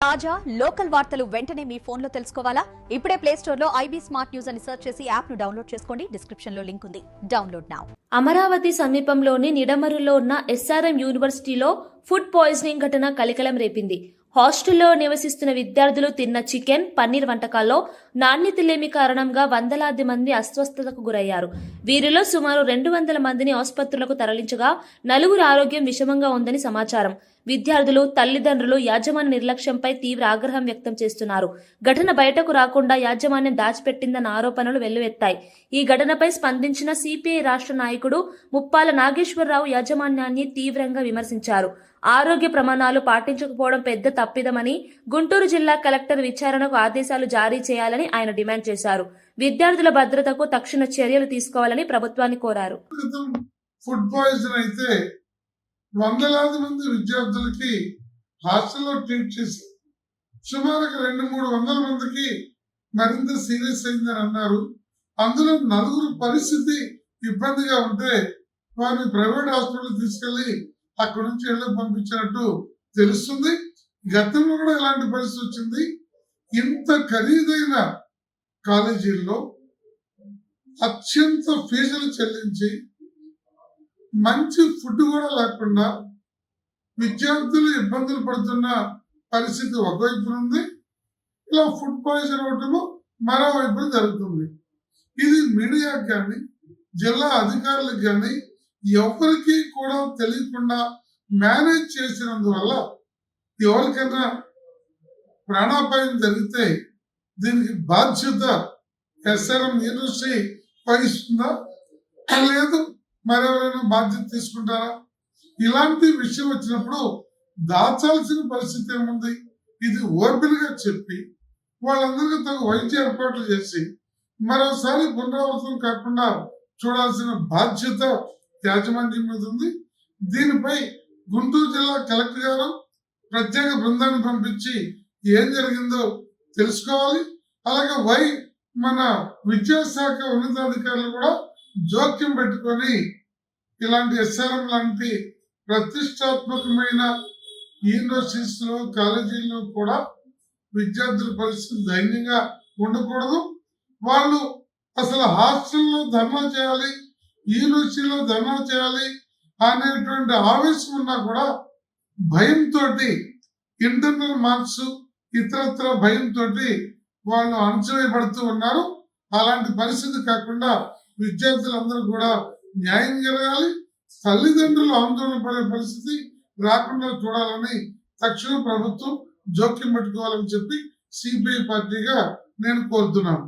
తాజా లోకల్ వార్తలు వెంటనే మీ ఫోన్ లో తెలుసుకోవాలా? ఇప్పుడే ప్లే స్టోర్ లో ఐబీ స్మార్ట్ న్యూస్ అని సెర్చ్ చేసి యాప్ ను డౌన్లోడ్ చేసుకోండి. డిస్క్రిప్షన్ లో లింక్ ఉంది, డౌన్లోడ్ నౌ. అమరావతి సమీపంలోని నిడమరులో ఉన్న ఎస్ఆర్ఎం యూనివర్సిటీలో ఫుడ్ పాయిజనింగ్ ఘటన కలకలం రేపింది. హాస్టల్లో నివసిస్తున్న విద్యార్థులు తిన్న చికెన్, పన్నీర్ వంటకాల్లో నాణ్యత లేమి కారణంగా వందలాది మంది అస్వస్థతకు గురయ్యారు. వీరిలో సుమారు 200 మందిని ఆసుపత్రులకు తరలించగా 4 ఆరోగ్యం విషమంగా ఉందని సమాచారం. విద్యార్థులు, తల్లిదండ్రులు యాజమాన్య నిర్లక్ష్యంపై తీవ్ర ఆగ్రహం వ్యక్తం చేస్తున్నారు. ఘటన బయటకు రాకుండా యాజమాన్యం దాచిపెట్టిందన్న ఆరోపణలు వెల్లువెత్తాయి. ఈ ఘటనపై స్పందించిన సిపిఐ రాష్ట్ర నాయకుడు ముప్పాల నాగేశ్వరరావు యాజమాన్యాన్ని తీవ్రంగా విమర్శించారు. ఆరోగ్య ప్రమాణాలు పాటించకపోవడం పెద్ద తప్పిదమని, గుంటూరు జిల్లా కలెక్టర్ విచారణకు ఆదేశాలు జారీ చేయాలని ఆయన డిమాండ్ చేశారు. విద్యార్థుల భద్రతకు తక్షణ చర్యలు తీసుకోవాలని ప్రభుత్వాన్ని కోరారు. ఫుడ్ పాయిజన్ అయితే వందలాది మంది విద్యార్థులకి హాస్టల్లో ట్రీట్ చేసి సుమారుగా 200-300 మందికి మరింత సీరియస్ అయిందని అన్నారు. అందులో 4 పరిస్థితి ఇబ్బందిగా ఉంటే వారిని ప్రైవేట్ హాస్పిటల్ తీసుకెళ్లి అక్కడి నుంచి ఇళ్లకు పంపించినట్టు తెలుస్తుంది. గతంలో కూడా ఇలాంటి పరిస్థితి వచ్చింది. ఇంత ఖరీదైన కాలేజీల్లో అత్యంత ఫీజులు చెల్లించి మంచి ఫుడ్ కూడా లేకుండా విద్యార్థులు ఇబ్బందులు పడుతున్న పరిస్థితి ఒకవైపు ఉంది. ఇలా ఫుడ్ పాయిజన్ అవటము మరోవైపు జరుగుతుంది. ఇది మీడియాకి కానీ, జిల్లా అధికారులకు కానీ ఎవరికి కూడా తెలియకుండా మేనేజ్ చేసినందువల్ల ఎవరికైనా ప్రాణాపాయం జరిగితే దీనికి బాధ్యత ఎస్ఆర్ఎం యూనివర్సిటీ వహిస్తుందా, లేదు మరెవరైనా బాధ్యత తీసుకుంటారా? ఇలాంటి విషయం వచ్చినప్పుడు దాచాల్సిన పరిస్థితి ఏముంది? ఇది ఓపెన్ గా చెప్పి వాళ్ళందరికీ తగు వైద్య ఏర్పాట్లు చేసి మరోసారి పునరావృతం కాకుండా చూడాల్సిన బాధ్యత యాజమాన్యం మీద ఉంది. దీనిపై గుంటూరు జిల్లా కలెక్టర్ గారు ప్రత్యేక బృందాన్ని పంపించి ఏం జరిగిందో తెలుసుకోవాలి. అలాగే మన విద్యాశాఖ ఉన్నతాధికారులు కూడా జోక్యం పెట్టుకొని ఇలాంటి ఎస్ఆర్ఎం లాంటి ప్రతిష్టాత్మకమైన యూనివర్సిటీస్ లో, కాలేజీల్లో కూడా విద్యార్థుల పరిస్థితి దైన్యంగా ఉండకూడదు. వాళ్ళు అసలు హాస్టల్లో ధర్నా చేయాలి, యూనివర్సిటీలో ధర్నా చేయాలి అనేటువంటి ఆవేశం ఉన్నా కూడా భయంతో, ఇంటర్నల్ మార్క్స్ ఇతరత్ర భయంతో వాళ్ళు అణచివేయబడుతూ ఉన్నారు. అలాంటి పరిస్థితి కాకుండా విద్యార్థులందరూ కూడా న్యాయం జరగాలి. తల్లిదండ్రులు ఆందోళన పడే పరిస్థితి రాకుండా చూడాలని తక్షణ ప్రభుత్వం జోక్యం పెట్టుకోవాలని చెప్పి సిపిఐ పార్టీగా నేను కోరుతున్నాను.